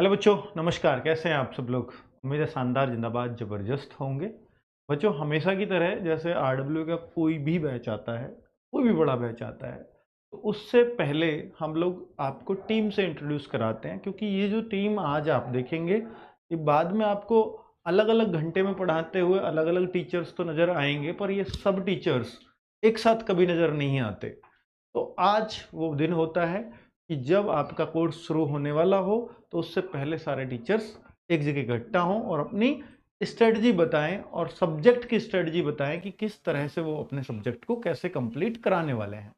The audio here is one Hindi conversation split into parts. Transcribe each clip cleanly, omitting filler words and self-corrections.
हेलो बच्चों, नमस्कार। कैसे हैं आप सब लोग? उम्मीद है शानदार, जिंदाबाद, ज़बरदस्त होंगे। बच्चों, हमेशा की तरह जैसे आरडब्ल्यू का कोई भी बैच आता है, कोई भी बड़ा बैच आता है, तो उससे पहले हम लोग आपको टीम से इंट्रोड्यूस कराते हैं, क्योंकि ये जो टीम आज आप देखेंगे, ये बाद में आपको अलग-अलग घंटे में पढ़ाते हुए अलग-अलग टीचर्स तो नज़र आएंगे, पर ये सब टीचर्स एक साथ कभी नज़र नहीं आते। तो आज वो दिन होता है कि जब आपका कोर्स शुरू होने वाला हो, तो उससे पहले सारे टीचर्स एक जगह इकट्ठा हों और अपनी स्ट्रेटजी बताएं और सब्जेक्ट की स्ट्रेटजी बताएं कि किस तरह से वो अपने सब्जेक्ट को कैसे कंप्लीट कराने वाले हैं।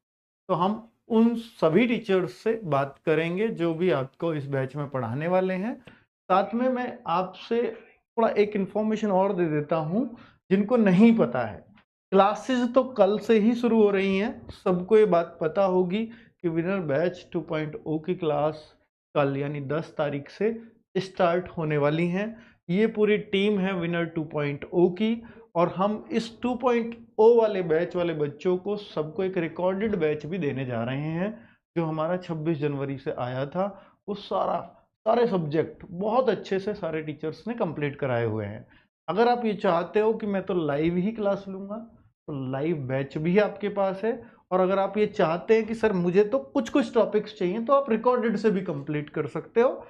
तो हम उन सभी टीचर्स से बात करेंगे जो भी आपको इस बैच में पढ़ाने वाले हैं। साथ में मैं आपसे थोड़ा एक इन्फॉर्मेशन और दे देता हूं जिनको नहीं पता है। क्लासेस तो कल से ही शुरू हो रही हैं, सबको ये बात पता होगी कि विनर बैच 2.0 की क्लास कल यानी 10 तारीख से स्टार्ट होने वाली हैं। ये पूरी टीम है विनर 2.0 की, और हम इस 2.0 वाले बैच वाले बच्चों को सबको एक रिकॉर्डेड बैच भी देने जा रहे हैं। जो हमारा 26 जनवरी से आया था, वो सारे सब्जेक्ट बहुत अच्छे से सारे टीचर्स ने कंप्लीट कराए हुए हैं। अगर आप ये चाहते हो कि मैं तो लाइव ही क्लास लूँगा, तो लाइव बैच भी आपके पास है। और अगर आप ये चाहते हैं कि सर मुझे तो कुछ-कुछ टॉपिक्स चाहिए, तो आप रिकॉर्डेड से भी कंप्लीट कर सकते हो,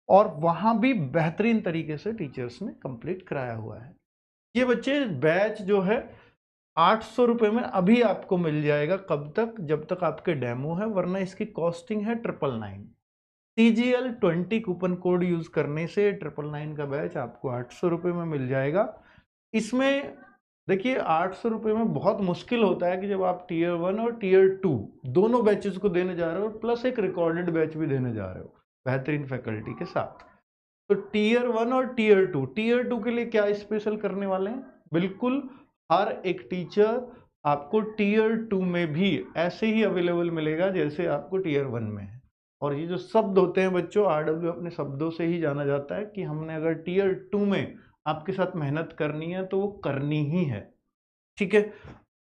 और वहाँ भी बेहतरीन तरीके से टीचर्स ने कंप्लीट कराया हुआ है। ये बच्चे बैच जो है 800 रुपये में अभी आपको मिल जाएगा। कब तक? जब तक आपके डेमो है, वरना इसकी कॉस्टिंग है 999। TGL20 कूपन कोड यूज करने से 999 का बैच आपको 800 रुपये में मिल जाएगा। इसमें देखिए 800 रुपये में बहुत मुश्किल होता है कि जब आप टीयर 1 और टीयर 2 दोनों बैचेस को देने जा रहे हो, प्लस एक रिकॉर्डेड बैच भी देने जा रहे हो बेहतरीन फैकल्टी के साथ। तो टीयर 1 और टीयर 2 के लिए क्या स्पेशल करने वाले हैं? बिल्कुल हर एक टीचर आपको टीयर 2 में भी ऐसे ही अवेलेबल मिलेगा जैसे आपको टीयर 1 में है। और ये जो शब्द होते हैं बच्चों, आरडब्ल्यू अपने शब्दों से ही जाना जाता है कि हमने अगर टीयर 2 में आपके साथ मेहनत करनी है तो वो करनी ही है। ठीक है?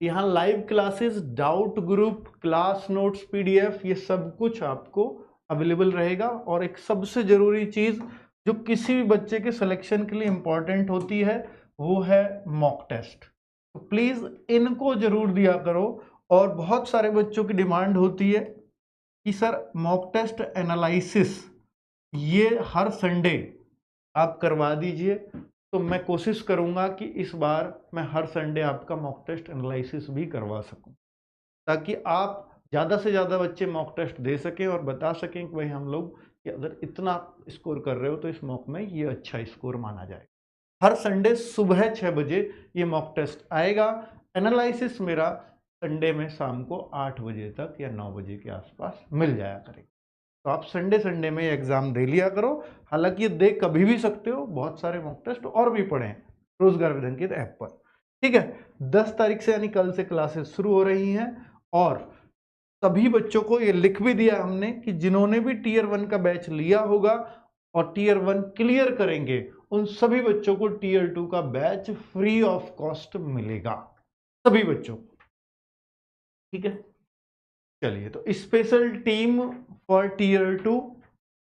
यहाँ live classes, doubt group, class notes, PDF, ये सब कुछ आपको अवेलेबल रहेगा। और एक सबसे जरूरी चीज जो किसी भी बच्चे के सिलेक्शन के लिए इंपॉर्टेंट होती है, वो है मॉक टेस्ट। तो प्लीज इनको जरूर दिया करो। और बहुत सारे बच्चों की डिमांड होती है कि सर मॉक टेस्ट एनालिसिस ये हर संडे आप करवा दीजिए। तो मैं कोशिश करूंगा कि इस बार मैं हर संडे आपका मॉक टेस्ट एनालिसिस भी करवा सकूं, ताकि आप ज़्यादा से ज़्यादा बच्चे मॉक टेस्ट दे सकें और बता सकें कि भाई हम लोग कि अगर इतना स्कोर कर रहे हो तो इस मॉक में ये अच्छा स्कोर माना जाए। हर संडे सुबह 6 बजे ये मॉक टेस्ट आएगा। एनालिसिस मेरा संडे में शाम को 8 बजे तक या 9 बजे के आसपास मिल जाया करेगा। तो आप संडे संडे में एग्जाम दे लिया करो। हालांकि ये दे कभी भी सकते हो, बहुत सारे मॉक टेस्ट और भी पढ़े हैं रोजगार विधन ऐप पर। ठीक है, 10 तारीख से यानी कल से क्लासेस शुरू हो रही हैं। और सभी बच्चों को ये लिख भी दिया हमने कि जिन्होंने भी टीयर 1 का बैच लिया होगा और टीयर 1 क्लियर करेंगे, उन सभी बच्चों को टीयर 2 का बैच फ्री ऑफ कॉस्ट मिलेगा, सभी बच्चों को। ठीक है, चलिए। तो special team for tier 2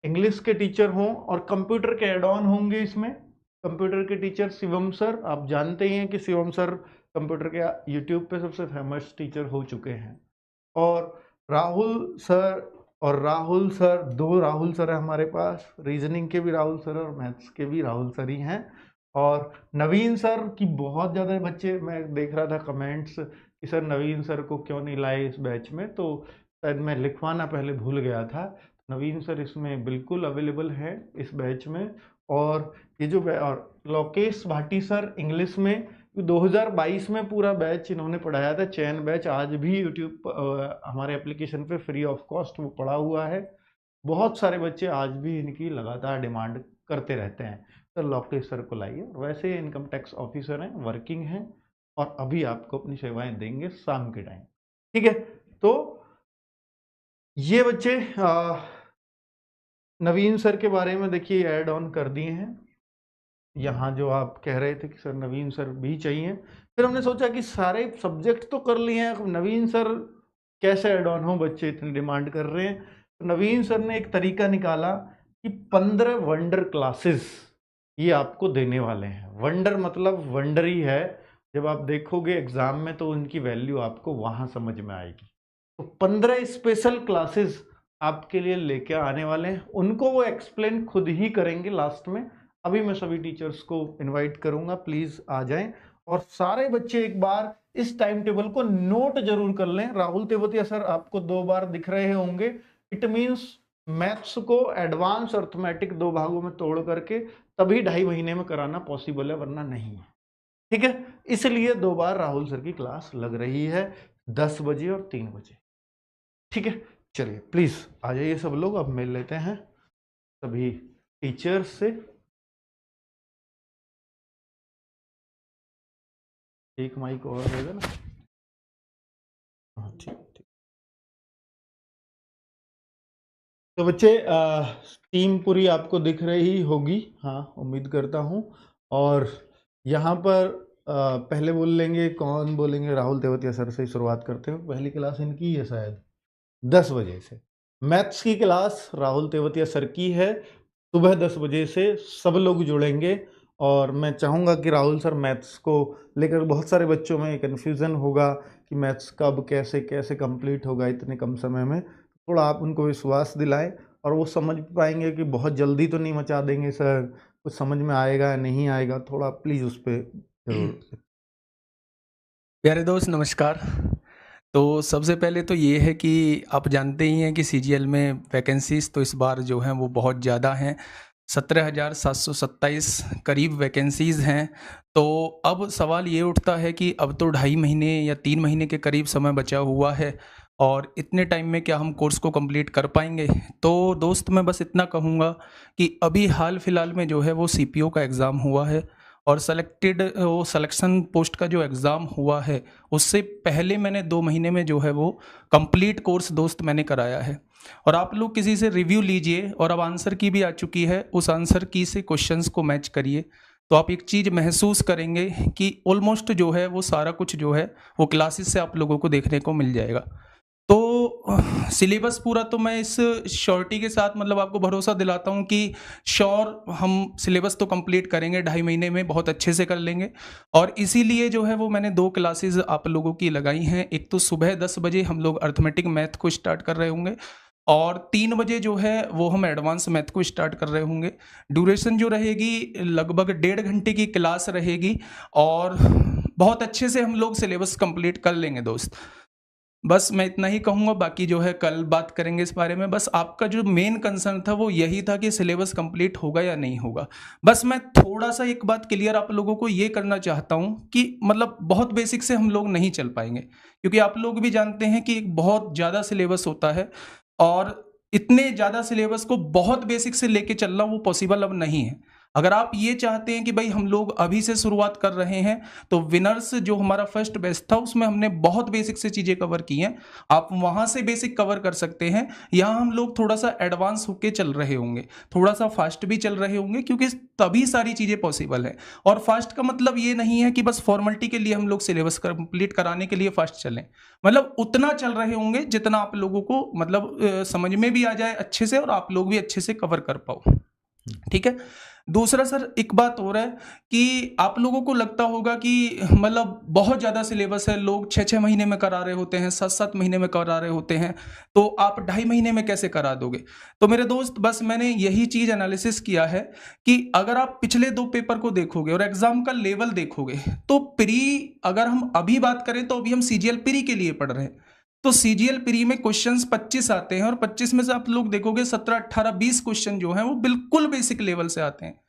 English के टीचर हों और कंप्यूटर के एड ऑन होंगे। इसमें कंप्यूटर के टीचर शिवम सर, आप जानते ही हैं कि शिवम सर कंप्यूटर के यूट्यूब पे सबसे फेमस टीचर हो चुके हैं। और राहुल सर, और राहुल सर, दो राहुल सर है हमारे पास, रीजनिंग के भी राहुल सर और मैथ्स के भी राहुल सर ही हैं। और नवीन सर की बहुत ज़्यादा बच्चे, मैं देख रहा था कमेंट्स कि सर नवीन सर को क्यों नहीं लाए इस बैच में, तो शायद मैं लिखवाना पहले भूल गया था। नवीन सर इसमें बिल्कुल अवेलेबल है इस बैच में। और ये जो और लोकेश भाटी सर इंग्लिश में 2022 में पूरा बैच इन्होंने पढ़ाया था, चैन बैच, आज भी यूट्यूब हमारे एप्लीकेशन पे फ्री ऑफ कॉस्ट वो पढ़ा हुआ है। बहुत सारे बच्चे आज भी इनकी लगातार डिमांड करते रहते हैं, तो लोकेश सर को लाइए। वैसे इनकम टैक्स ऑफिसर हैं, वर्किंग हैं, और अभी आपको अपनी सेवाएं देंगे शाम के टाइम। ठीक है, तो ये बच्चे नवीन सर के बारे में देखिए ऐड ऑन कर दिए हैं यहाँ। जो आप कह रहे थे कि सर नवीन सर भी चाहिए, फिर हमने सोचा कि सारे सब्जेक्ट तो कर लिए हैं, नवीन सर कैसे ऐड ऑन हो, बच्चे इतनी डिमांड कर रहे हैं। तो नवीन सर ने एक तरीका निकाला कि 15 वंडर क्लासेस ये आपको देने वाले हैं। वंडर मतलब वंडर ही है, जब आप देखोगे एग्जाम में तो उनकी वैल्यू आपको वहां समझ में आएगी। तो 15 स्पेशल क्लासेस आपके लिए लेके आने वाले हैं, उनको वो एक्सप्लेन खुद ही करेंगे लास्ट में। अभी मैं सभी टीचर्स को इनवाइट करूंगा, प्लीज आ जाएं और सारे बच्चे एक बार इस टाइम टेबल को नोट जरूर कर लें। राहुल तेवतिया सर आपको 2 बार दिख रहे होंगे, इट मीन्स मैथ्स को एडवांस अर्थमेटिक 2 भागों में तोड़ करके तभी 2.5 महीने में कराना पॉसिबल है, वरना नहीं है। ठीक है, इसलिए 2 बार राहुल सर की क्लास लग रही है, 10 बजे और 3 बजे। ठीक है, चलिए प्लीज आ जाइए सब लोग, अब मिल लेते हैं सभी टीचर्स से। एक माइक और रहेगा ना? हाँ ठीक ठीक। तो बच्चे टीम पूरी आपको दिख रही होगी, हाँ उम्मीद करता हूँ। और यहाँ पर पहले बोल लेंगे, कौन बोलेंगे? राहुल तेवतिया सर से शुरुआत करते हैं। पहली क्लास इनकी है शायद 10 बजे से। मैथ्स की क्लास राहुल तेवतिया सर की है, सुबह 10 बजे से सब लोग जुड़ेंगे। और मैं चाहूँगा कि राहुल सर मैथ्स को लेकर बहुत सारे बच्चों में कन्फ्यूज़न होगा कि मैथ्स कब कैसे कैसे कंप्लीट होगा इतने कम समय में। थोड़ा आप उनको विश्वास दिलाएं और वो समझ पाएंगे कि बहुत जल्दी तो नहीं मचा देंगे सर, कुछ समझ में आएगा या नहीं आएगा, थोड़ा प्लीज़ उस पर जरूर। प्यारे दोस्त नमस्कार। तो सबसे पहले तो ये है कि आप जानते ही हैं कि सीजीएल में वैकेंसीज़ तो इस बार जो हैं वो बहुत ज़्यादा हैं, 17,727 करीब वैकेंसीज़ हैं। तो अब सवाल ये उठता है कि अब तो 2.5 महीने या 3 महीने के करीब समय बचा हुआ है और इतने टाइम में क्या हम कोर्स को कंप्लीट कर पाएंगे? तो दोस्त मैं बस इतना कहूँगा कि अभी हाल फिलहाल में जो है वो सीपीओ का एग्ज़ाम हुआ है और वो सिलेक्शन पोस्ट का जो एग्ज़ाम हुआ है उससे पहले मैंने 2 महीने में जो है वो कंप्लीट कोर्स दोस्त मैंने कराया है। और आप लोग किसी से रिव्यू लीजिए और अब आंसर की भी आ चुकी है, उस आंसर की से क्वेश्चंस को मैच करिए तो आप एक चीज़ महसूस करेंगे कि ऑलमोस्ट जो है वो सारा कुछ जो है वो क्लासेस से आप लोगों को देखने को मिल जाएगा। तो सिलेबस पूरा तो मैं इस श्योरिटी के साथ मतलब आपको भरोसा दिलाता हूँ कि श्योर हम सिलेबस तो कंप्लीट करेंगे 2.5 महीने में, बहुत अच्छे से कर लेंगे। और इसीलिए जो है वो मैंने 2 क्लासेस आप लोगों की लगाई हैं। एक तो सुबह 10 बजे हम लोग अर्थमेटिक मैथ को स्टार्ट कर रहे होंगे और 3 बजे जो है वो हम एडवांस मैथ को स्टार्ट कर रहे होंगे। ड्यूरेशन जो रहेगी लगभग 1.5 घंटे की क्लास रहेगी और बहुत अच्छे से हम लोग सिलेबस कंप्लीट कर लेंगे दोस्त। बस मैं इतना ही कहूँगा, बाकी जो है कल बात करेंगे इस बारे में। बस आपका जो मेन कंसर्न था वो यही था कि सिलेबस कंप्लीट होगा या नहीं होगा। बस मैं थोड़ा सा एक बात क्लियर आप लोगों को ये करना चाहता हूँ कि मतलब बहुत बेसिक से हम लोग नहीं चल पाएंगे, क्योंकि आप लोग भी जानते हैं कि एक बहुत ज़्यादा सिलेबस होता है और इतने ज़्यादा सिलेबस को बहुत बेसिक से लेके चलना वो पॉसिबल अब नहीं है। अगर आप ये चाहते हैं कि भाई हम लोग अभी से शुरुआत कर रहे हैं तो विनर्स जो हमारा फर्स्ट बेस्ट था उसमें हमने बहुत बेसिक से चीज़ें कवर की हैं, आप वहाँ से बेसिक कवर कर सकते हैं। यहाँ हम लोग थोड़ा सा एडवांस होके चल रहे होंगे, थोड़ा सा फास्ट भी चल रहे होंगे, क्योंकि तभी सारी चीज़ें पॉसिबल है। और फास्ट का मतलब ये नहीं है कि बस फॉर्मेलिटी के लिए हम लोग सिलेबस कंप्लीट कराने के लिए फास्ट चलें, मतलब उतना चल रहे होंगे जितना आप लोगों को मतलब समझ में भी आ जाए अच्छे से और आप लोग भी अच्छे से कवर कर पाओ। ठीक है। दूसरा सर एक बात और है कि आप लोगों को लगता होगा कि मतलब बहुत ज़्यादा सिलेबस है, लोग 6-6 महीने में करा रहे होते हैं, 7-7 महीने में करा रहे होते हैं, तो आप 2.5 महीने में कैसे करा दोगे? तो मेरे दोस्त बस मैंने यही चीज़ एनालिसिस किया है कि अगर आप पिछले 2 पेपर को देखोगे और एग्जाम का लेवल देखोगे तो अगर हम अभी बात करें तो अभी हम सीजीएल प्री के लिए पढ़ रहे हैं, तो सीजीएल प्री में क्वेश्चंस 25 आते हैं और 25 में से आप लोग देखोगे 17, 18, 20 क्वेश्चन जो हैं वो बिल्कुल बेसिक लेवल से आते हैं।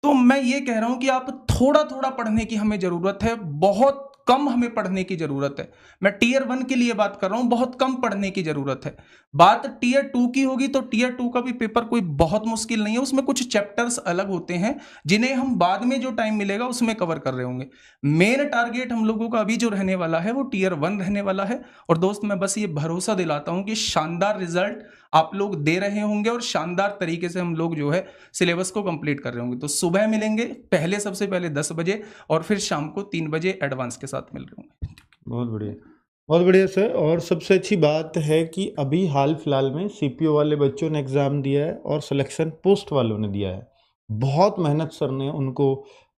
तो मैं ये कह रहा हूं कि आप थोड़ा थोड़ा पढ़ने की हमें जरूरत है, बहुत कम हमें पढ़ने की जरूरत है। मैं टीयर 1 के लिए बात कर रहा हूं, बहुत कम पढ़ने की जरूरत है। बात टीयर 2 की होगी तो टीयर 2 का भी पेपर कोई बहुत मुश्किल नहीं है, उसमें कुछ चैप्टर्स अलग होते हैं जिन्हें हम बाद में जो टाइम मिलेगा उसमें कवर कर रहे होंगे। मेन टारगेट हम लोगों का अभी जो रहने वाला है वो टीयर 1 रहने वाला है। और दोस्त मैं बस ये भरोसा दिलाता हूं कि शानदार रिजल्ट आप लोग दे रहे होंगे और शानदार तरीके से हम लोग जो है सिलेबस को कंप्लीट कर रहे होंगे। तो सुबह मिलेंगे पहले, सबसे पहले 10 बजे और फिर शाम को 3 बजे एडवांस के साथ मिल रहे होंगे। बहुत बढ़िया। बहुत बढ़िया सर। और सबसे अच्छी बात है कि अभी हाल फिलहाल में सीपीओ वाले बच्चों ने एग्ज़ाम दिया है और सिलेक्शन पोस्ट वालों ने दिया है। बहुत मेहनत सर ने उनको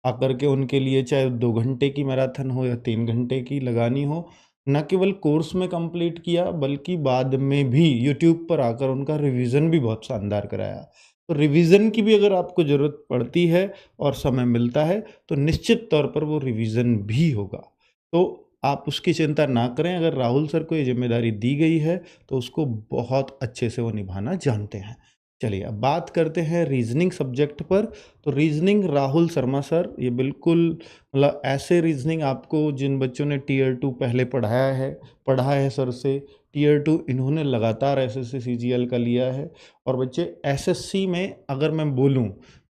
आकर के उनके लिए चाहे 2 घंटे की मैराथन हो या 3 घंटे की लगानी हो, न केवल कोर्स में कंप्लीट किया बल्कि बाद में भी यूट्यूब पर आकर उनका रिवीजन भी बहुत शानदार कराया। तो रिवीजन की भी अगर आपको ज़रूरत पड़ती है और समय मिलता है तो निश्चित तौर पर वो रिवीजन भी होगा। तो आप उसकी चिंता ना करें, अगर राहुल सर को ये ज़िम्मेदारी दी गई है, तो उसको बहुत अच्छे से वो निभाना जानते हैं। चलिए, अब बात करते हैं रीज़निंग सब्जेक्ट पर। तो रीज़निंग राहुल शर्मा सर, ये बिल्कुल मतलब ऐसे रीज़निंग आपको जिन बच्चों ने टियर 2 पहले पढ़ा है सर से, टियर 2 इन्होंने लगातार एसएससी सीजीएल का लिया है और बच्चे एसएससी में अगर मैं बोलूँ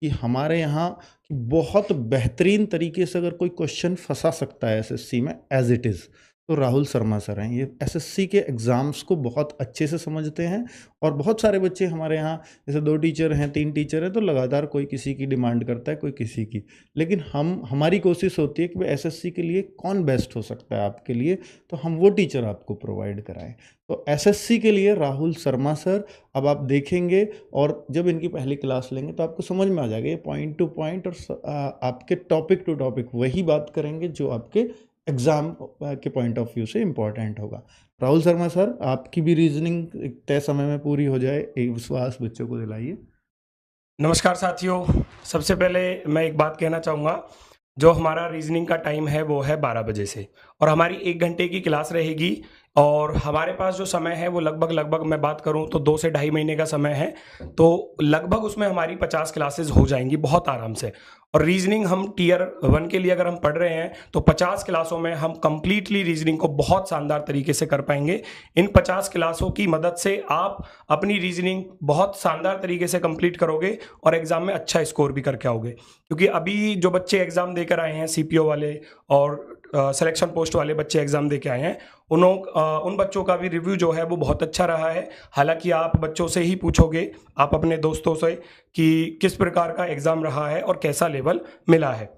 कि हमारे यहाँ कि बहुत बेहतरीन तरीके से अगर कोई क्वेश्चन फंसा सकता है एसएससी में एज इट इज़, तो राहुल शर्मा सर हैं। ये एसएससी के एग्ज़ाम्स को बहुत अच्छे से समझते हैं और बहुत सारे बच्चे हमारे यहाँ, जैसे 2 टीचर हैं, 3 टीचर हैं, तो लगातार कोई किसी की डिमांड करता है, कोई किसी की। लेकिन हमारी कोशिश होती है कि भाई एसएससी के लिए कौन बेस्ट हो सकता है आपके लिए, तो हम वो टीचर आपको प्रोवाइड कराएँ। तो एसएससी के लिए राहुल शर्मा सर, अब आप देखेंगे और जब इनकी पहली क्लास लेंगे तो आपको समझ में आ जाएगा, ये पॉइंट टू पॉइंट और आपके टॉपिक टू टॉपिक वही बात करेंगे जो आपके एग्ज़ाम के पॉइंट ऑफ व्यू से इम्पोर्टेंट होगा। राहुल शर्मा सर, आपकी भी रीजनिंग एक तय समय में पूरी हो जाए, एक विश्वास बच्चों को दिलाइए। नमस्कार साथियों, सबसे पहले मैं एक बात कहना चाहूँगा। जो हमारा रीजनिंग का टाइम है वो है 12 बजे से और हमारी 1 घंटे की क्लास रहेगी और हमारे पास जो समय है वो लगभग मैं बात करूं तो 2 से ढाई महीने का समय है। तो लगभग उसमें हमारी 50 क्लासेस हो जाएंगी बहुत आराम से। और रीजनिंग हम टियर 1 के लिए अगर हम पढ़ रहे हैं तो 50 क्लासों में हम कंप्लीटली रीजनिंग को बहुत शानदार तरीके से कर पाएंगे। इन 50 क्लासों की मदद से आप अपनी रीजनिंग बहुत शानदार तरीके से कंप्लीट करोगे और एग्जाम में अच्छा स्कोर भी करके आओगे। क्योंकि अभी जो बच्चे एग्जाम देकर आए हैं, सीपीओ वाले और सिलेक्शन पोस्ट वाले बच्चे एग्जाम दे के आए हैं, उन बच्चों का भी रिव्यू जो है वो बहुत अच्छा रहा है। हालांकि आप बच्चों से ही पूछोगे, आप अपने दोस्तों से, कि किस प्रकार का एग्जाम रहा है और कैसा लेवल मिला है।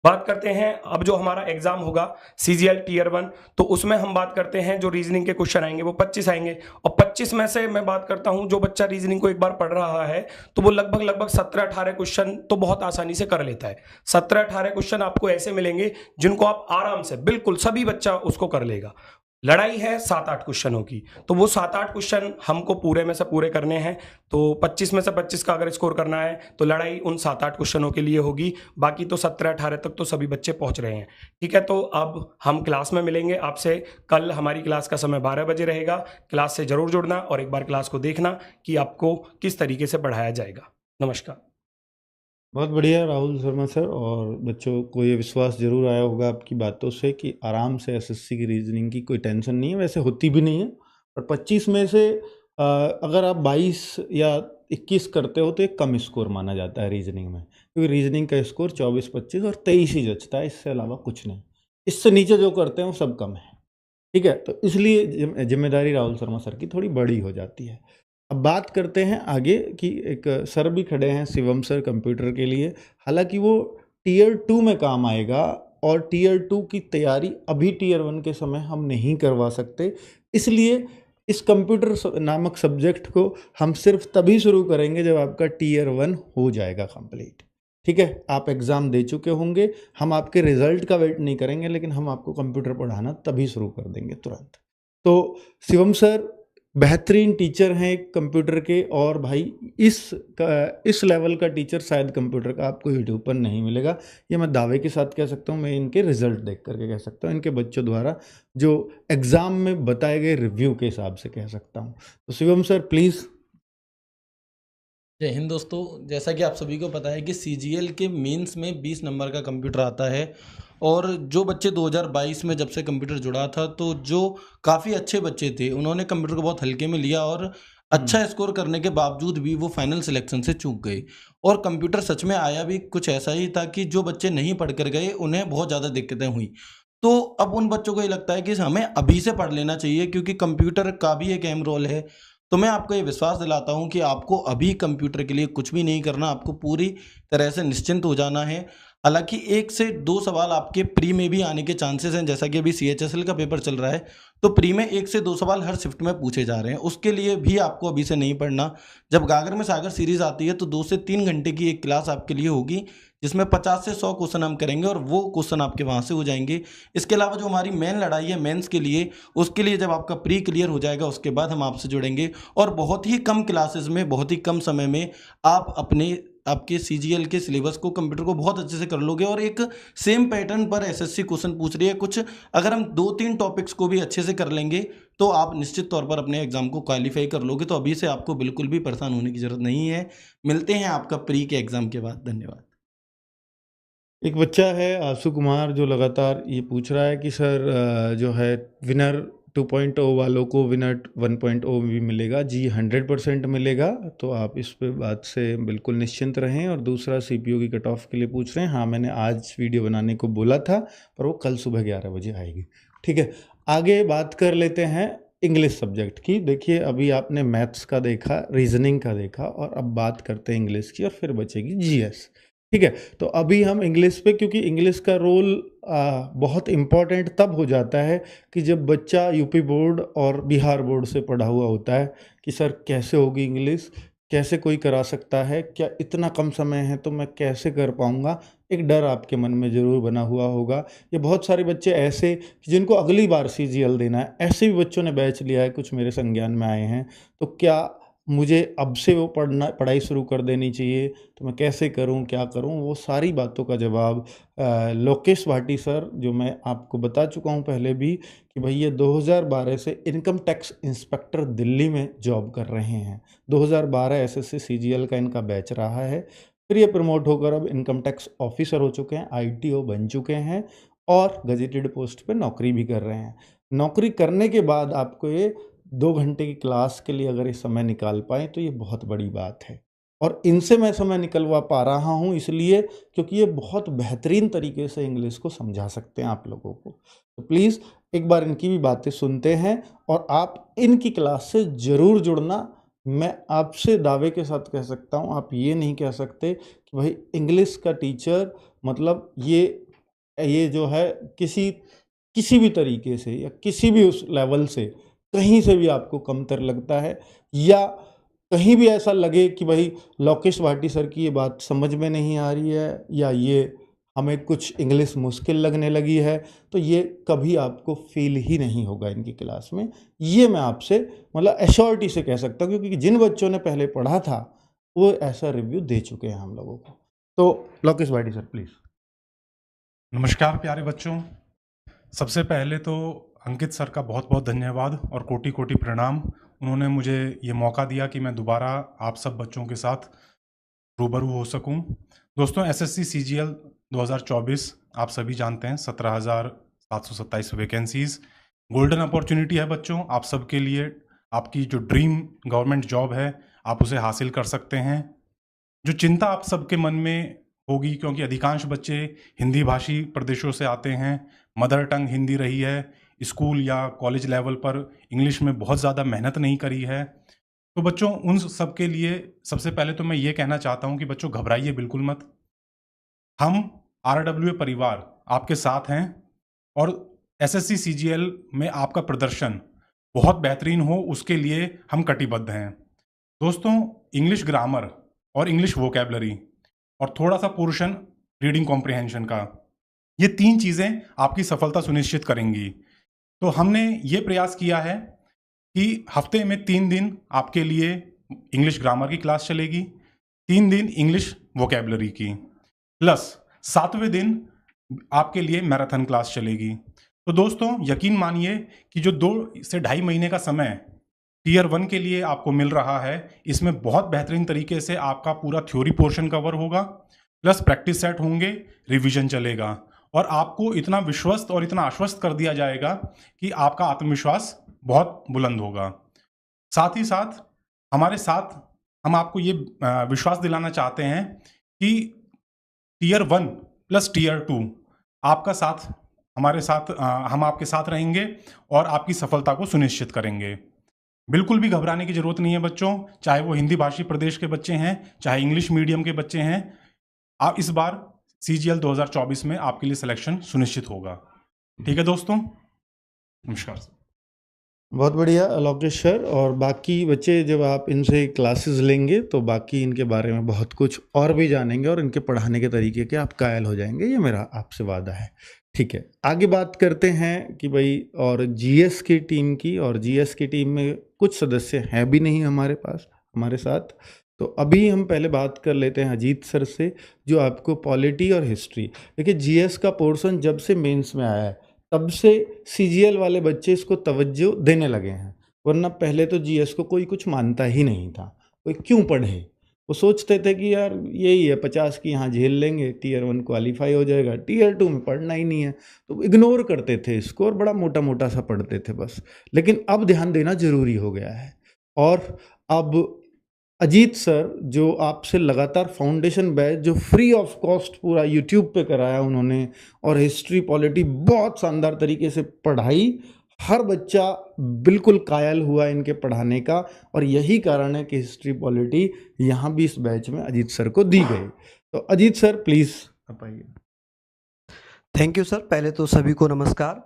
बात करते हैं अब जो हमारा एग्जाम होगा सीजीएल टियर 1, तो उसमें हम बात करते हैं जो रीजनिंग के क्वेश्चन आएंगे वो 25 आएंगे और 25 में से मैं बात करता हूं जो बच्चा रीजनिंग को एक बार पढ़ रहा है तो वो लगभग 17-18 क्वेश्चन तो बहुत आसानी से कर लेता है। 17-18 क्वेश्चन आपको ऐसे मिलेंगे जिनको आप आराम से, बिल्कुल सभी बच्चा उसको कर लेगा। लड़ाई है 7-8 क्वेश्चनों की, तो वो 7-8 क्वेश्चन हमको पूरे में से पूरे करने हैं। तो 25 में से 25 का अगर स्कोर करना है तो लड़ाई उन 7-8 क्वेश्चनों के लिए होगी। बाकी तो 17-18 तक तो सभी बच्चे पहुंच रहे हैं। ठीक है, तो अब हम क्लास में मिलेंगे आपसे। कल हमारी क्लास का समय 12 बजे रहेगा। क्लास से जरूर जुड़ना और एक बार क्लास को देखना कि आपको किस तरीके से पढ़ाया जाएगा। नमस्कार। बहुत बढ़िया राहुल शर्मा सर, और बच्चों को ये विश्वास ज़रूर आया होगा आपकी बातों से कि आराम से एसएससी की रीजनिंग की कोई टेंशन नहीं है, वैसे होती भी नहीं है। और 25 में से अगर आप 22 या 21 करते हो तो एक कम स्कोर माना जाता है रीजनिंग में, क्योंकि रीजनिंग का स्कोर 24, 25 और 23 ही जचता है, इससे अलावा कुछ नहीं। इससे नीचे जो करते हैं वो सब कम है। ठीक है, तो इसलिए जिम्मेदारी राहुल शर्मा सर की थोड़ी बड़ी हो जाती है। अब बात करते हैं आगे कि एक सर भी खड़े हैं, शिवम सर, कंप्यूटर के लिए। हालांकि वो टियर 2 में काम आएगा और टियर 2 की तैयारी अभी टियर 1 के समय हम नहीं करवा सकते, इसलिए इस कंप्यूटर नामक सब्जेक्ट को हम सिर्फ तभी शुरू करेंगे जब आपका टियर 1 हो जाएगा कंप्लीट। ठीक है, आप एग्ज़ाम दे चुके होंगे, हम आपके रिजल्ट का वेट नहीं करेंगे, लेकिन हम आपको कंप्यूटर पढ़ाना तभी शुरू कर देंगे तुरंत। तो शिवम सर बेहतरीन टीचर हैं कंप्यूटर के, और भाई इस लेवल का टीचर शायद कंप्यूटर का आपको यूट्यूब पर नहीं मिलेगा। ये मैं दावे के साथ कह सकता हूँ, मैं इनके रिजल्ट देख करके कह सकता हूँ, इनके बच्चों द्वारा जो एग्ज़ाम में बताए गए रिव्यू के हिसाब से कह सकता हूँ। तो शिवम सर प्लीज़। जय हिंद दोस्तों, जैसा कि आप सभी को पता है कि सीजीएल के मेंस में 20 नंबर का कंप्यूटर आता है और जो बच्चे 2022 में जब से कंप्यूटर जुड़ा था तो जो काफ़ी अच्छे बच्चे थे उन्होंने कंप्यूटर को बहुत हल्के में लिया और अच्छा स्कोर करने के बावजूद भी वो फाइनल सिलेक्शन से चूक गए। और कंप्यूटर सच में आया भी कुछ ऐसा ही था कि जो बच्चे नहीं पढ़ कर गए उन्हें बहुत ज़्यादा दिक्कतें हुई। तो अब उन बच्चों को ये लगता है कि हमें अभी से पढ़ लेना चाहिए क्योंकि कंप्यूटर का भी एक अहम रोल है। तो मैं आपको ये विश्वास दिलाता हूँ कि आपको अभी कंप्यूटर के लिए कुछ भी नहीं करना, आपको पूरी तरह से निश्चिंत हो जाना है। हालांकि 1 से 2 सवाल आपके प्री में भी आने के चांसेस हैं, जैसा कि अभी CHSL का पेपर चल रहा है तो प्री में 1 से 2 सवाल हर शिफ्ट में पूछे जा रहे हैं। उसके लिए भी आपको अभी से नहीं पढ़ना। जब गागर में सागर सीरीज आती है तो 2 से 3 घंटे की एक क्लास आपके लिए होगी, जिसमें 50 से 100 क्वेश्चन हम करेंगे और वो क्वेश्चन आपके वहाँ से हो जाएंगे। इसके अलावा जो हमारी मेन लड़ाई है मेंस के लिए, उसके लिए जब आपका प्री क्लियर हो जाएगा उसके बाद हम आपसे जुड़ेंगे और बहुत ही कम क्लासेस में, बहुत ही कम समय में आप आपके CGL के सिलेबस को, कंप्यूटर को बहुत अच्छे से कर लोगे। और एक सेम पैटर्न पर SSC क्वेश्चन पूछ रही है कुछ, अगर हम 2-3 टॉपिक्स को भी अच्छे से कर लेंगे तो आप निश्चित तौर पर अपने एग्जाम को क्वालिफाई कर लोगे। तो अभी से आपको बिल्कुल भी परेशान होने की जरूरत नहीं है। मिलते हैं आपका प्री के एग्जाम के बाद। धन्यवाद। एक बच्चा है आशु कुमार जो लगातार ये पूछ रहा है कि सर जो है विनर 2.0 वालों को विनर 1.0 भी मिलेगा। जी 100% मिलेगा, तो आप इस पे बात से बिल्कुल निश्चिंत रहें। और दूसरा CPU की कट ऑफ के लिए पूछ रहे हैं। हाँ, मैंने आज वीडियो बनाने को बोला था पर वो कल सुबह 11 बजे आएगी। ठीक है, आगे बात कर लेते हैं इंग्लिश सब्जेक्ट की। देखिए, अभी आपने मैथ्स का देखा, रीजनिंग का देखा, और अब बात करते हैं इंग्लिश की, और फिर बचेगी GS। ठीक है, तो अभी हम इंग्लिश पे, क्योंकि इंग्लिश का रोल बहुत इम्पॉर्टेंट तब हो जाता है कि जब बच्चा यूपी बोर्ड और बिहार बोर्ड से पढ़ा हुआ होता है कि सर कैसे होगी इंग्लिश, कैसे कोई करा सकता है, क्या इतना कम समय है तो मैं कैसे कर पाऊंगा। एक डर आपके मन में ज़रूर बना हुआ होगा। ये बहुत सारे बच्चे ऐसे जिनको अगली बार CGL देना है, ऐसे भी बच्चों ने बैच लिया है, कुछ मेरे संज्ञान में आए हैं। तो क्या मुझे अब से वो पढ़ाई शुरू कर देनी चाहिए, तो मैं कैसे करूं, क्या करूं, वो सारी बातों का जवाब लोकेश भाटी सर, जो मैं आपको बता चुका हूं पहले भी कि भैया 2012 से इनकम टैक्स इंस्पेक्टर दिल्ली में जॉब कर रहे हैं। 2012 SSC CGL का इनका बैच रहा है। फिर ये प्रमोट होकर अब इनकम टैक्स ऑफिसर हो चुके हैं, ITO बन चुके हैं, और गजेटेड पोस्ट पे नौकरी भी कर रहे हैं। नौकरी करने के बाद आपको ये 2 घंटे की क्लास के लिए अगर ये समय निकाल पाएँ तो ये बहुत बड़ी बात है। और इनसे मैं समय निकलवा पा रहा हूँ इसलिए क्योंकि ये बहुत बेहतरीन तरीके से इंग्लिश को समझा सकते हैं आप लोगों को। तो प्लीज़ एक बार इनकी भी बातें सुनते हैं, और आप इनकी क्लास से ज़रूर जुड़ना। मैं आपसे दावे के साथ कह सकता हूँ, आप ये नहीं कह सकते कि भाई इंग्लिश का टीचर मतलब ये जो है किसी भी तरीके से या किसी भी उस लेवल से कहीं से भी आपको कमतर लगता है, या कहीं भी ऐसा लगे कि भाई लोकेश भाटी सर की ये बात समझ में नहीं आ रही है, या ये हमें कुछ इंग्लिश मुश्किल लगने लगी है, तो ये कभी आपको फील ही नहीं होगा इनकी क्लास में। ये मैं आपसे मतलब एश्योरिटी से कह सकता हूँ, क्योंकि जिन बच्चों ने पहले पढ़ा था वो ऐसा रिव्यू दे चुके हैं हम लोगों को। तो लोकेश भाटी सर प्लीज़। नमस्कार प्यारे बच्चों, सबसे पहले तो अंकित सर का बहुत बहुत धन्यवाद और कोटि कोटि प्रणाम। उन्होंने मुझे ये मौका दिया कि मैं दोबारा आप सब बच्चों के साथ रूबरू हो सकूं। दोस्तों, SSC CGL 2024 आप सभी जानते हैं 17,727 वैकेंसीज, गोल्डन अपॉर्चुनिटी है बच्चों आप सबके लिए। आपकी जो ड्रीम गवर्नमेंट जॉब है आप उसे हासिल कर सकते हैं। जो चिंता आप सबके मन में होगी, क्योंकि अधिकांश बच्चे हिंदी भाषी प्रदेशों से आते हैं, मदर टंग हिंदी रही है, स्कूल या कॉलेज लेवल पर इंग्लिश में बहुत ज़्यादा मेहनत नहीं करी है, तो बच्चों उन सब के लिए सबसे पहले तो मैं ये कहना चाहता हूँ कि बच्चों घबराइए बिल्कुल मत। हम RWA परिवार आपके साथ हैं, और SSC CGL में आपका प्रदर्शन बहुत बेहतरीन हो उसके लिए हम कटिबद्ध हैं। दोस्तों, इंग्लिश ग्रामर और इंग्लिश वोकैबलरी और थोड़ा सा पोर्शन रीडिंग कॉम्प्रिहेंशन का, ये 3 चीज़ें आपकी सफलता सुनिश्चित करेंगी। तो हमने ये प्रयास किया है कि हफ्ते में 3 दिन आपके लिए इंग्लिश ग्रामर की क्लास चलेगी, 3 दिन इंग्लिश वोकैबलरी की, प्लस 7वें दिन आपके लिए मैराथन क्लास चलेगी। तो दोस्तों यकीन मानिए कि जो 2 से ढाई महीने का समय Tier 1 के लिए आपको मिल रहा है, इसमें बहुत बेहतरीन तरीके से आपका पूरा थ्योरी पोर्शन कवर होगा, प्लस प्रैक्टिस सेट होंगे, रिवीजन चलेगा, और आपको इतना विश्वस्त और इतना आश्वस्त कर दिया जाएगा कि आपका आत्मविश्वास बहुत बुलंद होगा। साथ ही साथ हमारे साथ हम आपको ये विश्वास दिलाना चाहते हैं कि Tier 1 प्लस Tier 2 आपका साथ हमारे साथ हम आपके साथ रहेंगे और आपकी सफलता को सुनिश्चित करेंगे। बिल्कुल भी घबराने की ज़रूरत नहीं है बच्चों, चाहे वो हिंदी भाषी प्रदेश के बच्चे हैं, चाहे इंग्लिश मीडियम के बच्चे हैं। आप इस बार CGL 2024 में आपके लिए सिलेक्शन सुनिश्चित होगा। ठीक है दोस्तों, नमस्कार। बहुत बढ़िया लोकेश सर। और बाकी बच्चे जब आप इनसे क्लासेस लेंगे तो बाकी इनके बारे में बहुत कुछ और भी जानेंगे और इनके पढ़ाने के तरीके के आप कायल हो जाएंगे, ये मेरा आपसे वादा है। ठीक है, आगे बात करते हैं कि भाई और जीएस की टीम की। और जीएस की टीम में कुछ सदस्य हैं भी नहीं हमारे पास, हमारे साथ। तो अभी हम पहले बात कर लेते हैं अजीत सर से, जो आपको पॉलिटी और हिस्ट्री, देखिए जीएस का पोर्शन जब से मेंस में आया है तब से सीजीएल वाले बच्चे इसको तवज्जो देने लगे हैं, वरना पहले तो जीएस को कोई कुछ मानता ही नहीं था। कोई क्यों पढ़े, वो सोचते थे कि यार यही है 50 की यहाँ झेल लेंगे, टीयर 1 क्वालिफाई हो जाएगा, टीयर 2 में पढ़ना ही नहीं है, तो इग्नोर करते थे इसको और बड़ा मोटा मोटा सा पढ़ते थे बस। लेकिन अब ध्यान देना जरूरी हो गया है। और अब अजीत सर जो आपसे लगातार फाउंडेशन बैच जो फ्री ऑफ कॉस्ट पूरा यूट्यूब पे कराया उन्होंने, और हिस्ट्री पॉलिटी बहुत शानदार तरीके से पढ़ाई, हर बच्चा बिल्कुल कायल हुआ इनके पढ़ाने का। और यही कारण है कि हिस्ट्री पॉलिटी यहाँ भी इस बैच में अजीत सर को दी गई। तो अजीत सर प्लीज़ आप आइए। Thank you sir. पहले तो सभी को नमस्कार।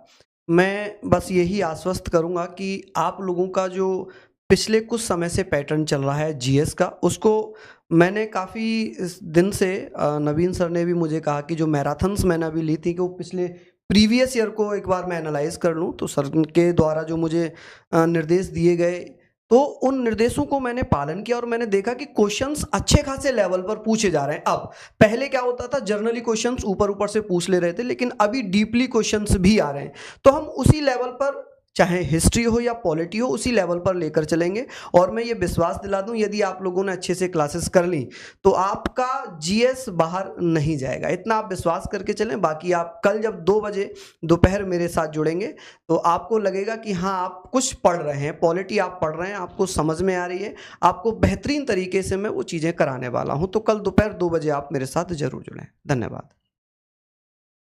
मैं बस यही आश्वस्त करूंगा कि आप लोगों का जो पिछले कुछ समय से पैटर्न चल रहा है जीएस का, उसको मैंने काफ़ी दिन से नवीन सर ने भी मुझे कहा कि जो मैराथन्स मैंने अभी ली थी कि वो पिछले प्रीवियस ईयर को एक बार मैं एनालाइज कर लूँ। तो सर के द्वारा जो मुझे निर्देश दिए गए, तो उन निर्देशों को मैंने पालन किया और मैंने देखा कि क्वेश्चंस अच्छे खासे लेवल पर पूछे जा रहे हैं। अब पहले क्या होता था, जर्नली क्वेश्चंस ऊपर ऊपर से पूछ ले रहे थे, लेकिन अभी डीपली क्वेश्चंस भी आ रहे हैं। तो हम उसी लेवल पर, चाहे हिस्ट्री हो या पॉलिटी हो, उसी लेवल पर लेकर चलेंगे। और मैं ये विश्वास दिला दूं, यदि आप लोगों ने अच्छे से क्लासेस कर ली तो आपका जीएस बाहर नहीं जाएगा, इतना आप विश्वास करके चलें। बाकी आप कल जब 2 बजे दोपहर मेरे साथ जुड़ेंगे तो आपको लगेगा कि हाँ आप कुछ पढ़ रहे हैं, पॉलिटी आप पढ़ रहे हैं, आपको समझ में आ रही है, आपको बेहतरीन तरीके से मैं वो चीज़ें कराने वाला हूँ। तो कल दोपहर 2 बजे आप मेरे साथ जरूर जुड़ें। धन्यवाद।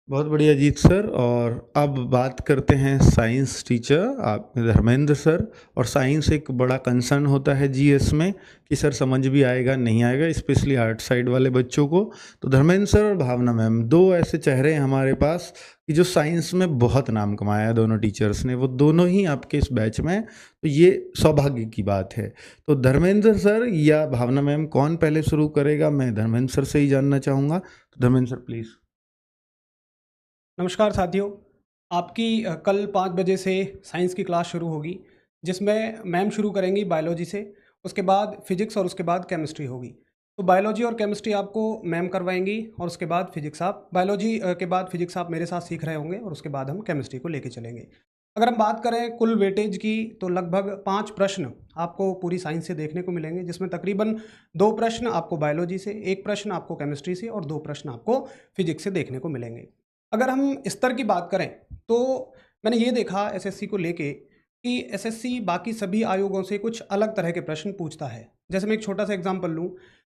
बहुत बढ़िया अजीत सर। और अब बात करते हैं साइंस टीचर आप धर्मेंद्र सर। और साइंस एक बड़ा कंसर्न होता है जीएस में कि सर समझ भी आएगा नहीं आएगा, स्पेशली आर्ट साइड वाले बच्चों को। तो धर्मेंद्र सर और भावना मैम, 2 ऐसे चेहरे हैं हमारे पास कि जो साइंस में बहुत नाम कमाया है, दोनों टीचर्स ने, वो दोनों ही आपके इस बैच में। तो ये सौभाग्य की बात है। तो धर्मेंद्र सर या भावना मैम, कौन पहले शुरू करेगा? मैं धर्मेंद्र सर से ही जानना चाहूँगा। तो धर्मेंद्र सर प्लीज़। नमस्कार साथियों, आपकी कल 5 बजे से साइंस की क्लास शुरू होगी, जिसमें मैम शुरू करेंगी बायोलॉजी से, उसके बाद फिजिक्स और उसके बाद केमिस्ट्री होगी। तो बायोलॉजी और केमिस्ट्री आपको मैम करवाएंगी और उसके बाद फिजिक्स आप, बायोलॉजी के बाद फिजिक्स आप मेरे साथ सीख रहे होंगे और उसके बाद हम केमिस्ट्री को लेके चलेंगे। अगर हम बात करें कुल वेटेज की, तो लगभग 5 प्रश्न आपको पूरी साइंस से देखने को मिलेंगे, जिसमें तकरीबन 2 प्रश्न आपको बायोलॉजी से, 1 प्रश्न आपको केमिस्ट्री से और 2 प्रश्न आपको फिजिक्स से देखने को मिलेंगे। अगर हम स्तर की बात करें तो मैंने ये देखा एसएससी को लेके कि एसएससी बाकी सभी आयोगों से कुछ अलग तरह के प्रश्न पूछता है। जैसे मैं एक छोटा सा एग्जांपल लूँ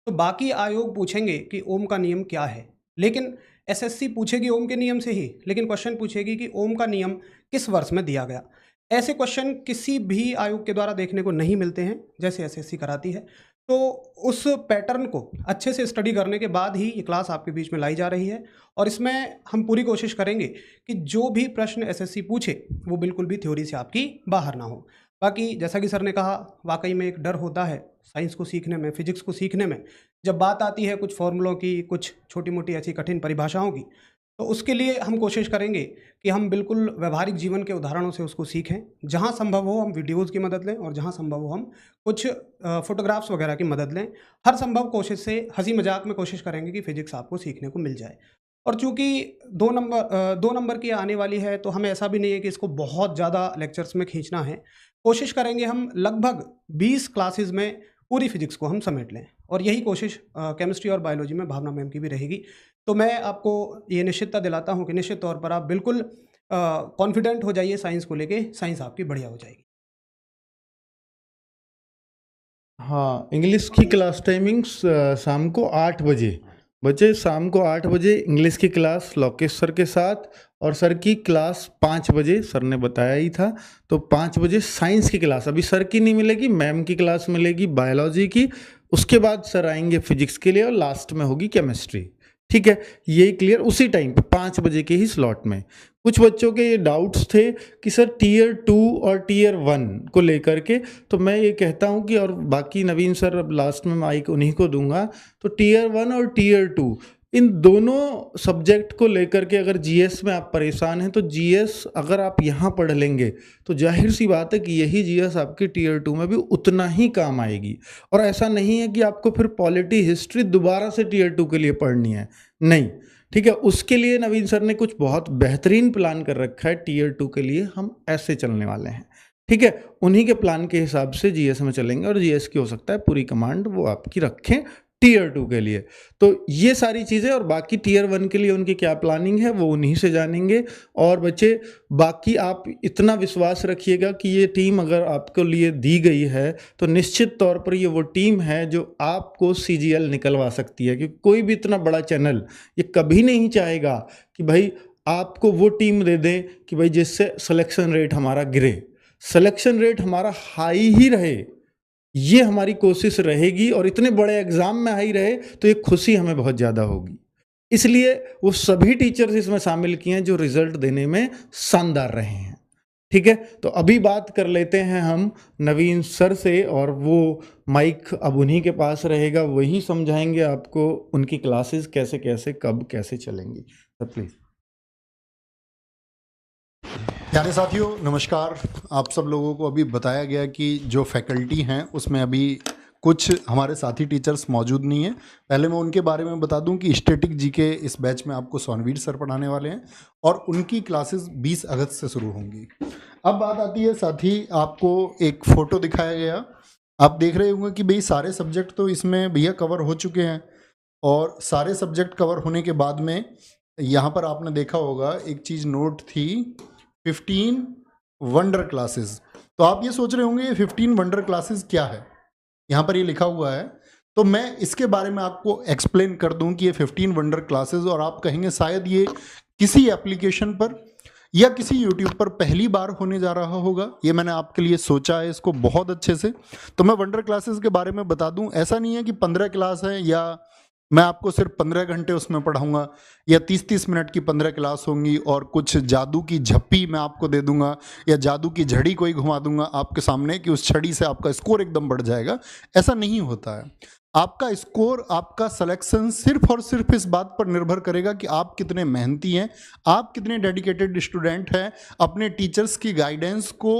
तो बाकी आयोग पूछेंगे कि ओम का नियम क्या है, लेकिन एसएससी पूछेगी ओम के नियम से ही, लेकिन क्वेश्चन पूछेगी कि ओम का नियम किस वर्ष में दिया गया। ऐसे क्वेश्चन किसी भी आयोग के द्वारा देखने को नहीं मिलते हैं जैसे एसएससी कराती है। तो उस पैटर्न को अच्छे से स्टडी करने के बाद ही ये क्लास आपके बीच में लाई जा रही है, और इसमें हम पूरी कोशिश करेंगे कि जो भी प्रश्न एसएससी पूछे वो बिल्कुल भी थ्योरी से आपकी बाहर ना हो। बाकी जैसा कि सर ने कहा, वाकई में एक डर होता है साइंस को सीखने में, फिजिक्स को सीखने में, जब बात आती है कुछ फॉर्मूलों की, कुछ छोटी मोटी ऐसी कठिन परिभाषाओं की। तो उसके लिए हम कोशिश करेंगे कि हम बिल्कुल व्यवहारिक जीवन के उदाहरणों से उसको सीखें। जहाँ संभव हो हम वीडियोज़ की मदद लें और जहाँ संभव हो हम कुछ फोटोग्राफ्स वगैरह की मदद लें। हर संभव कोशिश से हंसी मजाक में कोशिश करेंगे कि फिजिक्स आपको सीखने को मिल जाए। और चूँकि 2 नंबर की आने वाली है, तो हमें ऐसा भी नहीं है कि इसको बहुत ज़्यादा लेक्चर्स में खींचना है। कोशिश करेंगे हम लगभग 20 क्लासेस में पूरी फिजिक्स को हम समेट लें, और यही कोशिश केमिस्ट्री और बायोलॉजी में भावना मैम की भी रहेगी। तो मैं आपको ये निश्चितता दिलाता हूँ कि निश्चित तौर पर आप बिल्कुल कॉन्फिडेंट हो जाइए साइंस को लेके, साइंस आपकी बढ़िया हो जाएगी। हाँ, इंग्लिश की क्लास टाइमिंग्स शाम को 8 बजे। बच्चे शाम को 8 बजे इंग्लिश की क्लास लोकेश सर के साथ, और सर की क्लास 5 बजे, सर ने बताया ही था। तो 5 बजे साइंस की क्लास अभी सर की नहीं मिलेगी, मैम की क्लास मिलेगी बायोलॉजी की। उसके बाद सर आएंगे फिजिक्स के लिए और लास्ट में होगी केमिस्ट्री। ठीक है, ये क्लियर उसी टाइम पे 5 बजे के ही स्लॉट में। कुछ बच्चों के ये डाउट्स थे कि सर टियर 2 और टियर 1 को लेकर के, तो मैं ये कहता हूँ कि, और बाकी नवीन सर अब लास्ट में माइक उन्हीं को दूंगा, तो टियर 1 और टियर 2 इन दोनों सब्जेक्ट को लेकर के अगर जीएस में आप परेशान हैं तो जीएस अगर आप यहाँ पढ़ लेंगे तो जाहिर सी बात है कि यही जीएस आपकी टियर 2 में भी उतना ही काम आएगी। और ऐसा नहीं है कि आपको फिर पॉलिटी हिस्ट्री दोबारा से टियर 2 के लिए पढ़नी है, नहीं, ठीक है। उसके लिए नवीन सर ने कुछ बहुत बेहतरीन प्लान कर रखा है, टियर 2 के लिए हम ऐसे चलने वाले हैं, ठीक है। उन्हीं के प्लान के हिसाब से जीएस में चलेंगे और जीएस की हो सकता है पूरी कमांड वो आपकी रखें टियर 2 के लिए। तो ये सारी चीज़ें, और बाकी टियर 1 के लिए उनकी क्या प्लानिंग है वो उन्हीं से जानेंगे। और बच्चे बाकी आप इतना विश्वास रखिएगा कि ये टीम अगर आपके लिए दी गई है तो निश्चित तौर पर ये वो टीम है जो आपको सीजीएल निकलवा सकती है, क्योंकि कोई भी इतना बड़ा चैनल ये कभी नहीं चाहेगा कि भाई आपको वो टीम दे दें कि भाई जिससे सिलेक्शन रेट हमारा गिरे। सिलेक्शन रेट हमारा हाई ही रहे, ये हमारी कोशिश रहेगी, और इतने बड़े एग्जाम में हाई रहे तो ये खुशी हमें बहुत ज़्यादा होगी। इसलिए वो सभी टीचर्स इसमें शामिल किए हैं जो रिजल्ट देने में शानदार रहे हैं, ठीक है। तो अभी बात कर लेते हैं हम नवीन सर से, और वो माइक अब उन्हीं के पास रहेगा, वही समझाएंगे आपको उनकी क्लासेस कैसे कैसे कब कैसे चलेंगी। Sir please. प्यारे साथियों नमस्कार। आप सब लोगों को अभी बताया गया कि जो फैकल्टी हैं उसमें अभी कुछ हमारे साथी टीचर्स मौजूद नहीं हैं। पहले मैं उनके बारे में बता दूं कि स्टैटिक जीके इस बैच में आपको सोनवीर सर पढ़ाने वाले हैं और उनकी क्लासेस 20 अगस्त से शुरू होंगी। अब बात आती है साथी, आपको एक फ़ोटो दिखाया गया, आप देख रहे होंगे कि भाई सारे सब्जेक्ट तो इसमें भैया कवर हो चुके हैं, और सारे सब्जेक्ट कवर होने के बाद में यहाँ पर आपने देखा होगा एक चीज़ नोट थी, 15 वंडर क्लासेस। तो आप ये सोच रहे होंगे ये 15 वंडर क्लासेस क्या है, यहाँ पर ये लिखा हुआ है। तो मैं इसके बारे में आपको एक्सप्लेन कर दूं कि ये 15 वंडर क्लासेस, और आप कहेंगे शायद ये किसी एप्लीकेशन पर या किसी यूट्यूब पर पहली बार होने जा रहा होगा। ये मैंने आपके लिए सोचा है इसको बहुत अच्छे से। तो मैं वंडर क्लासेस के बारे में बता दूं, ऐसा नहीं है कि 15 क्लास है या मैं आपको सिर्फ 15 घंटे उसमें पढ़ाऊंगा, या 30-30 मिनट की 15 क्लास होंगी और कुछ जादू की झप्पी मैं आपको दे दूंगा या जादू की झड़ी कोई घुमा दूंगा आपके सामने कि उस छड़ी से आपका स्कोर एकदम बढ़ जाएगा। ऐसा नहीं होता है। आपका स्कोर, आपका सिलेक्शन सिर्फ और सिर्फ इस बात पर निर्भर करेगा कि आप कितने मेहनती हैं, आप कितने डेडिकेटेड स्टूडेंट हैं, अपने टीचर्स की गाइडेंस को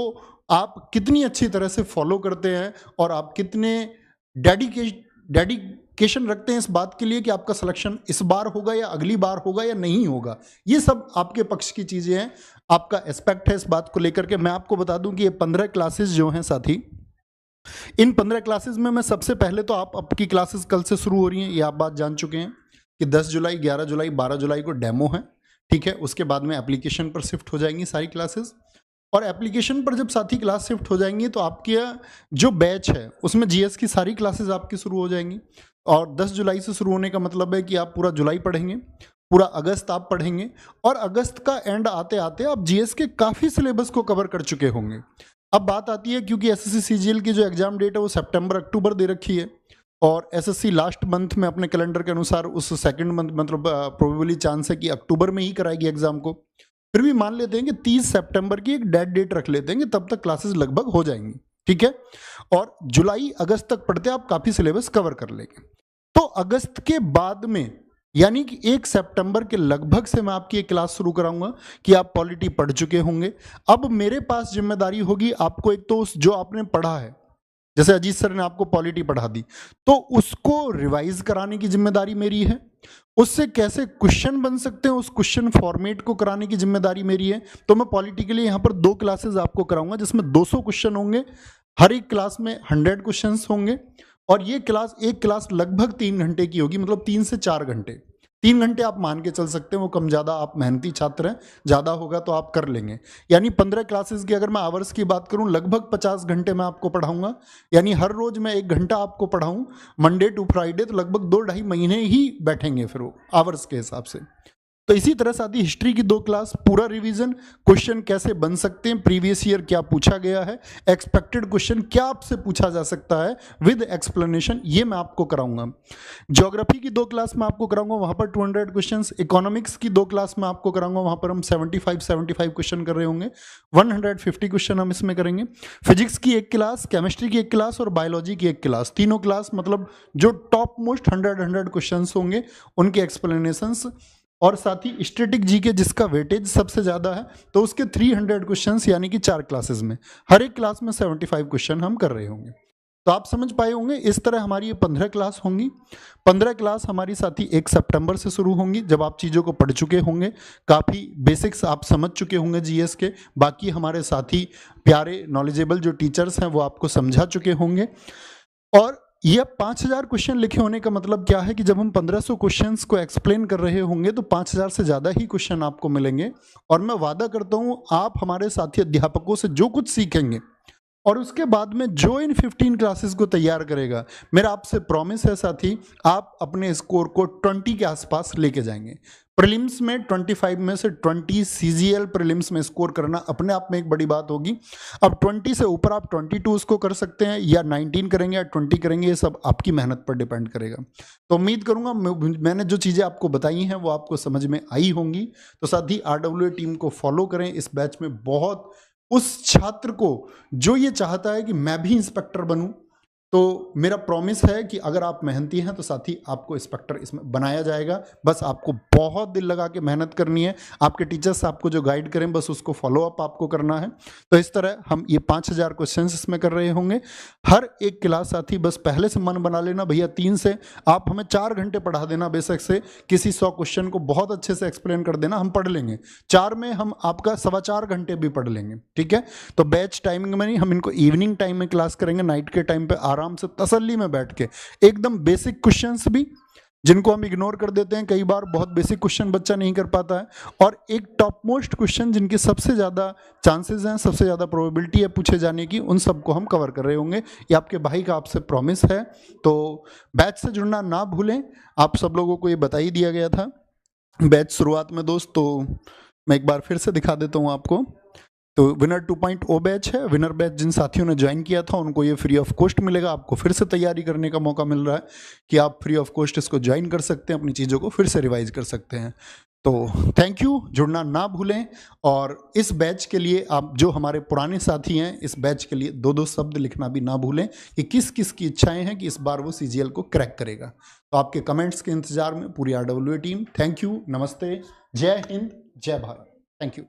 आप कितनी अच्छी तरह से फॉलो करते हैं, और आप कितने डेडिकेशन रखते हैं इस बात के लिए कि आपका सिलेक्शन इस बार होगा या अगली बार होगा या नहीं होगा। ये सब आपके पक्ष की चीज़ें हैं, आपका एस्पेक्ट है इस बात को लेकर के। मैं आपको बता दूं कि ये 15 क्लासेस जो हैं साथी, इन 15 क्लासेस में मैं सबसे पहले तो आपकी क्लासेस कल से शुरू हो रही हैं, ये आप बात जान चुके हैं कि 10 जुलाई, 11 जुलाई, 12 जुलाई को डेमो है, ठीक है। उसके बाद में एप्लीकेशन पर शिफ्ट हो जाएंगी सारी क्लासेस, और एप्लीकेशन पर जब साथी क्लास शिफ्ट हो जाएंगी तो आपके जो बैच है उसमें जीएस की सारी क्लासेस आपकी शुरू हो जाएंगी। और 10 जुलाई से शुरू होने का मतलब है कि आप पूरा जुलाई पढ़ेंगे, पूरा अगस्त आप पढ़ेंगे, और अगस्त का एंड आते आते आप जीएस के काफ़ी सिलेबस को कवर कर चुके होंगे। अब बात आती है, क्योंकि एसएससी सीजीएल की जो एग्जाम डेट है वो सितंबर अक्टूबर दे रखी है, और एसएससी लास्ट मंथ में अपने कैलेंडर के अनुसार उस सेकंड मंथ मतलब प्रोबेबली चांस है कि अक्टूबर में ही कराएगी एग्जाम को। फिर भी मान लेते हैं कि 30 सितंबर की एक डेड डेट रख लेते हैं कि तब तक क्लासेस लगभग हो जाएंगी, ठीक है। और जुलाई अगस्त तक पढ़ते आप काफ़ी सिलेबस कवर कर लेंगे। तो अगस्त के बाद में यानी कि 1 सितंबर के लगभग से मैं आपकी एक क्लास शुरू कराऊंगा कि आप पॉलिटी पढ़ चुके होंगे। अब मेरे पास जिम्मेदारी होगी आपको, एक तो जो आपने पढ़ा है, जैसे अजीत सर ने आपको पॉलिटी पढ़ा दी, तो उसको रिवाइज कराने की जिम्मेदारी मेरी है। उससे कैसे क्वेश्चन बन सकते हैं उस क्वेश्चन फॉर्मेट को कराने की जिम्मेदारी मेरी है। तो मैं पॉलिटी के लिए यहाँ पर 2 क्लासेस आपको कराऊंगा जिसमें 200 क्वेश्चन होंगे, हर एक क्लास में 100 क्वेश्चन होंगे, और ये एक क्लास लगभग 3 घंटे की होगी, मतलब 3 से 4 घंटे। 3 घंटे आप मान के चल सकते हैं, वो कम ज़्यादा, आप मेहनती छात्र हैं, ज़्यादा होगा तो आप कर लेंगे। यानी 15 क्लासेस की अगर मैं आवर्स की बात करूं, लगभग 50 घंटे मैं आपको पढ़ाऊंगा। यानी हर रोज़ मैं 1 घंटा आपको पढ़ाऊं, मंडे टू फ्राइडे, तो लगभग 2-2.5 महीने ही बैठेंगे फिर वो आवर्स के हिसाब से। तो इसी तरह साथ ही हिस्ट्री की 2 क्लास, पूरा रिवीजन, क्वेश्चन कैसे बन सकते हैं, प्रीवियस ईयर क्या पूछा गया है, एक्सपेक्टेड क्वेश्चन क्या आपसे पूछा जा सकता है विद एक्सप्लेनेशन, ये मैं आपको कराऊंगा। ज्योग्राफी की 2 क्लास में आपको कराऊंगा, वहां पर 200 क्वेश्चंस। इकोनॉमिक्स की 2 क्लास में आपको कराऊंगा, वहां पर हम 75 क्वेश्चन कर रहे होंगे, 150 क्वेश्चन हम इसमें करेंगे। फिजिक्स की 1 क्लास, केमिस्ट्री की 1 क्लास और बायोलॉजी की 1 क्लास, तीनों क्लास मतलब जो टॉप मोस्ट 100 क्वेश्चन होंगे उनके एक्सप्लेनेशंस, और साथ ही स्टैटिक जीके जिसका वेटेज सबसे ज़्यादा है, तो उसके 300 क्वेश्चंस, यानी कि 4 क्लासेस में, हर एक क्लास में 75 क्वेश्चन हम कर रहे होंगे। तो आप समझ पाए होंगे, इस तरह हमारी ये 15 क्लास होंगी। 15 क्लास हमारी साथी 1 सितंबर से शुरू होंगी, जब आप चीज़ों को पढ़ चुके होंगे, काफ़ी बेसिक्स आप समझ चुके होंगे जीएस के, बाकी हमारे साथी प्यारे नॉलेजेबल जो टीचर्स हैं वो आपको समझा चुके होंगे। और ये 5000 क्वेश्चन लिखे होने का मतलब क्या है कि जब हम 1500 क्वेश्चंस को एक्सप्लेन कर रहे होंगे तो 5000 से ज़्यादा ही क्वेश्चन आपको मिलेंगे। और मैं वादा करता हूँ, आप हमारे साथी अध्यापकों से जो कुछ सीखेंगे और उसके बाद में जो इन 15 क्लासेस को तैयार करेगा, मेरा आपसे प्रॉमिस है साथी, आप अपने स्कोर को 20 के आसपास लेके जाएंगे। प्रीलिम्स में 25 में से 20 सीजीएल प्रीलिम्स में स्कोर करना अपने आप में एक बड़ी बात होगी। अब 20 से ऊपर आप 22 उसको कर सकते हैं, या 19 करेंगे या 20 करेंगे, ये सब आपकी मेहनत पर डिपेंड करेगा। तो उम्मीद करूंगा मैंने जो चीज़ें आपको बताई हैं वो आपको समझ में आई होंगी। तो साथ ही RWA टीम को फॉलो करें। इस बैच में बहुत उस छात्र को जो ये चाहता है कि मैं भी इंस्पेक्टर बनूं, तो मेरा प्रॉमिस है कि अगर आप मेहनती हैं तो साथ ही आपको इंस्पेक्टर इसमें बनाया जाएगा। बस आपको बहुत दिल लगा के मेहनत करनी है, आपके टीचर्स आपको जो गाइड करें बस उसको फॉलो अप आपको करना है। तो इस तरह हम ये 5000 क्वेश्चंस इसमें कर रहे होंगे। हर एक क्लास साथी बस पहले से मन बना लेना, भैया 3 से आप हमें 4 घंटे पढ़ा देना, बेशक से किसी 100 क्वेश्चन को बहुत अच्छे से एक्सप्लेन कर देना, हम पढ़ लेंगे। 4 में हम आपका 4.25 घंटे भी पढ़ लेंगे, ठीक है। तो बैच टाइमिंग में नहीं, हम इनको इवनिंग टाइम में क्लास करेंगे, नाइट के टाइम पे आराम से तसल्ली में बैठ के एकदम बेसिक क्वेश्चंस भी जिनको हम इग्नोर कर देते हैं, कई बार बहुत बेसिक क्वेश्चन बच्चा नहीं कर पाता है, और एक टॉप मोस्ट क्वेश्चन जिनके सबसे ज़्यादा चांसेस हैं, सबसे ज़्यादा प्रोबेबिलिटी है पूछे जाने की, उन सबको हम कवर कर रहे होंगे। ये आपके भाई का आपसे प्रॉमिस है। तो बैच से जुड़ना ना भूलें। आप सब लोगों को ये बता ही दिया गया था बैच शुरुआत में दोस्त, तो मैं एक बार फिर से दिखा देता हूँ आपको। तो विनर 2.0 बैच है। विनर बैच जिन साथियों ने ज्वाइन किया था उनको ये फ्री ऑफ कॉस्ट मिलेगा। आपको फिर से तैयारी करने का मौका मिल रहा है कि आप फ्री ऑफ कॉस्ट इसको ज्वाइन कर सकते हैं, अपनी चीज़ों को फिर से रिवाइज कर सकते हैं। तो थैंक यू, जुड़ना ना भूलें। और इस बैच के लिए आप जो हमारे पुराने साथी हैं, इस बैच के लिए 2-2 शब्द लिखना भी ना भूलें कि किस किस की इच्छाएं हैं कि इस बार वो CGL को क्रैक करेगा। तो आपके कमेंट्स के इंतजार में पूरी RWA टीम। थैंक यू, नमस्ते, जय हिंद, जय भारत। Thank you.